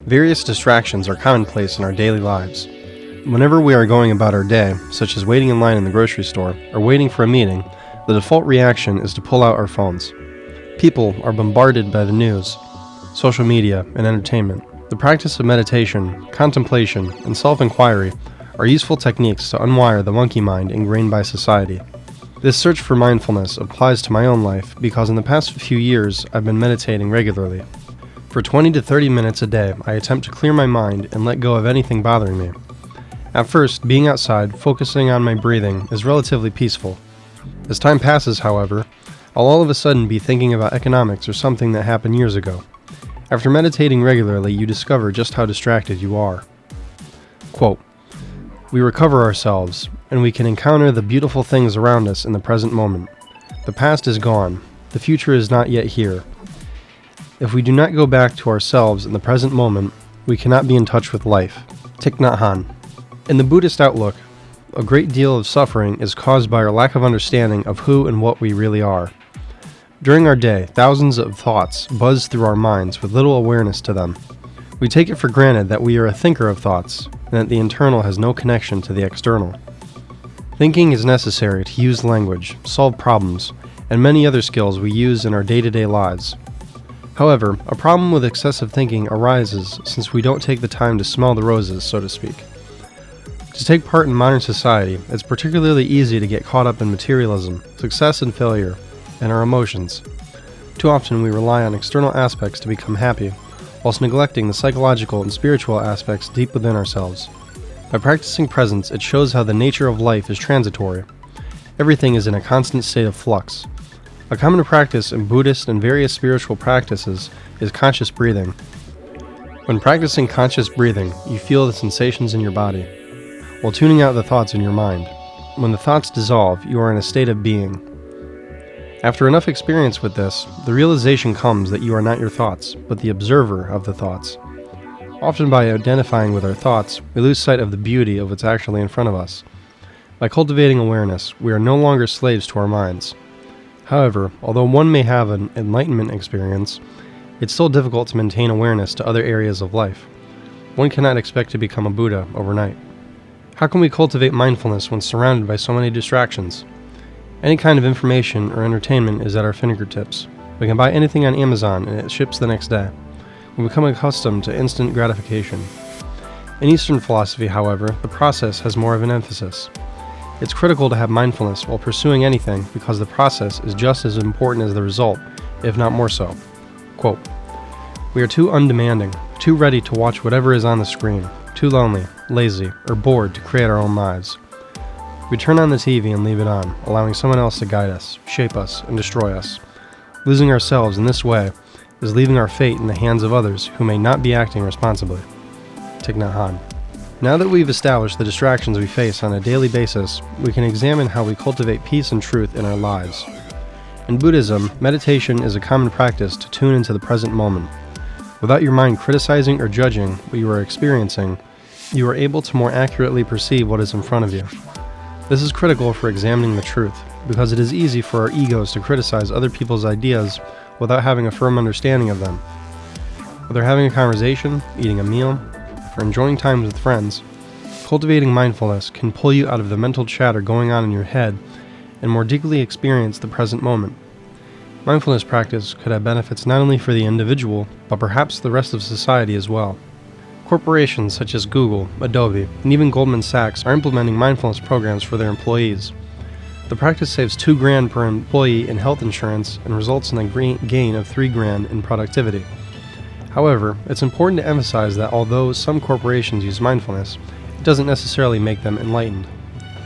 Various distractions are commonplace in our daily lives. Whenever we are going about our day, such as waiting in line in the grocery store or waiting for a meeting, the default reaction is to pull out our phones. People are bombarded by the news, social media, and entertainment. The practice of meditation, contemplation, and self-inquiry are useful techniques to unwire the monkey mind ingrained by society. This search for mindfulness applies to my own life because in the past few years I've been meditating regularly. For 20 to 30 minutes a day, I attempt to clear my mind and let go of anything bothering me. At first, being outside, focusing on my breathing, is relatively peaceful. As time passes, however, I'll all of a sudden be thinking about economics or something that happened years ago. After meditating regularly, you discover just how distracted you are. Quote, "We recover ourselves, and we can encounter the beautiful things around us in the present moment. The past is gone. The future is not yet here. If we do not go back to ourselves in the present moment, we cannot be in touch with life." Thich Nhat Hanh. In the Buddhist outlook, a great deal of suffering is caused by our lack of understanding of who and what we really are. During our day, thousands of thoughts buzz through our minds with little awareness to them. We take it for granted that we are a thinker of thoughts, and that the internal has no connection to the external. Thinking is necessary to use language, solve problems, and many other skills we use in our day-to-day lives. However, a problem with excessive thinking arises since we don't take the time to smell the roses, so to speak. To take part in modern society, it's particularly easy to get caught up in materialism, success and failure, and our emotions. Too often we rely on external aspects to become happy, whilst neglecting the psychological and spiritual aspects deep within ourselves. By practicing presence, it shows how the nature of life is transitory. Everything is in a constant state of flux. A common practice in Buddhist and various spiritual practices is conscious breathing. When practicing conscious breathing, you feel the sensations in your body, while tuning out the thoughts in your mind. When the thoughts dissolve, you are in a state of being. After enough experience with this, the realization comes that you are not your thoughts, but the observer of the thoughts. Often by identifying with our thoughts, we lose sight of the beauty of what's actually in front of us. By cultivating awareness, we are no longer slaves to our minds. However, although one may have an enlightenment experience, it's still difficult to maintain awareness to other areas of life. One cannot expect to become a Buddha overnight. How can we cultivate mindfulness when surrounded by so many distractions? Any kind of information or entertainment is at our fingertips. We can buy anything on Amazon and it ships the next day. We become accustomed to instant gratification. In Eastern philosophy, however, the process has more of an emphasis. It's critical to have mindfulness while pursuing anything because the process is just as important as the result, if not more so. Quote, "We are too undemanding, too ready to watch whatever is on the screen, too lonely, lazy, or bored to create our own lives. We turn on the TV and leave it on, allowing someone else to guide us, shape us, and destroy us. Losing ourselves in this way is leaving our fate in the hands of others who may not be acting responsibly." Thich Nhat Hanh. Now that we've established the distractions we face on a daily basis, we can examine how we cultivate peace and truth in our lives. In Buddhism, meditation is a common practice to tune into the present moment. Without your mind criticizing or judging what you are experiencing, you are able to more accurately perceive what is in front of you. This is critical for examining the truth, because it is easy for our egos to criticize other people's ideas without having a firm understanding of them. Whether having a conversation, eating a meal, or enjoying time with friends, cultivating mindfulness can pull you out of the mental chatter going on in your head and more deeply experience the present moment. Mindfulness practice could have benefits not only for the individual, but perhaps the rest of society as well. Corporations such as Google, Adobe, and even Goldman Sachs are implementing mindfulness programs for their employees. The practice saves $2,000 per employee in health insurance and results in a gain of $3,000 in productivity. However, it's important to emphasize that although some corporations use mindfulness, it doesn't necessarily make them enlightened.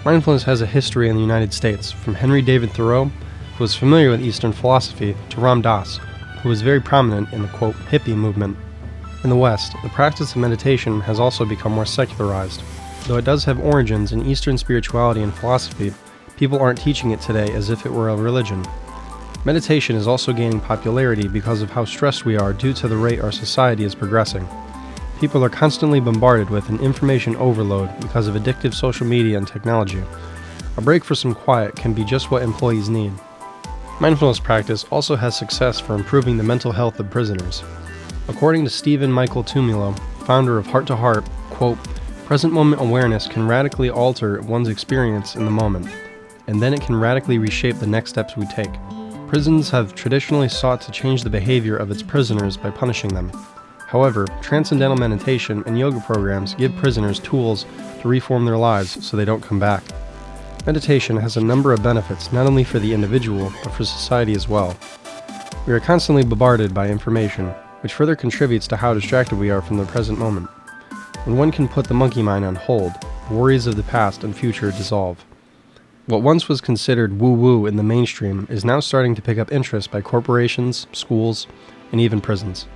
Mindfulness has a history in the United States, from Henry David Thoreau, who was familiar with Eastern philosophy, to Ram Dass, who was very prominent in the, quote, hippie movement. In the West, the practice of meditation has also become more secularized. Though it does have origins in Eastern spirituality and philosophy, people aren't teaching it today as if it were a religion. Meditation is also gaining popularity because of how stressed we are due to the rate our society is progressing. People are constantly bombarded with an information overload because of addictive social media and technology. A break for some quiet can be just what employees need. Mindfulness practice also has success for improving the mental health of prisoners. According to Stephen Michael Tumilo, founder of Heart to Heart, quote, "Present moment awareness can radically alter one's experience in the moment, and then it can radically reshape the next steps we take. Prisons have traditionally sought to change the behavior of its prisoners by punishing them. However, transcendental meditation and yoga programs give prisoners tools to reform their lives so they don't come back. Meditation has a number of benefits not only for the individual, but for society as well. We are constantly bombarded by information, which further contributes to how distracted we are from the present moment. When one can put the monkey mind on hold, the worries of the past and future dissolve. What once was considered woo-woo in the mainstream is now starting to pick up interest by corporations, schools, and even prisons.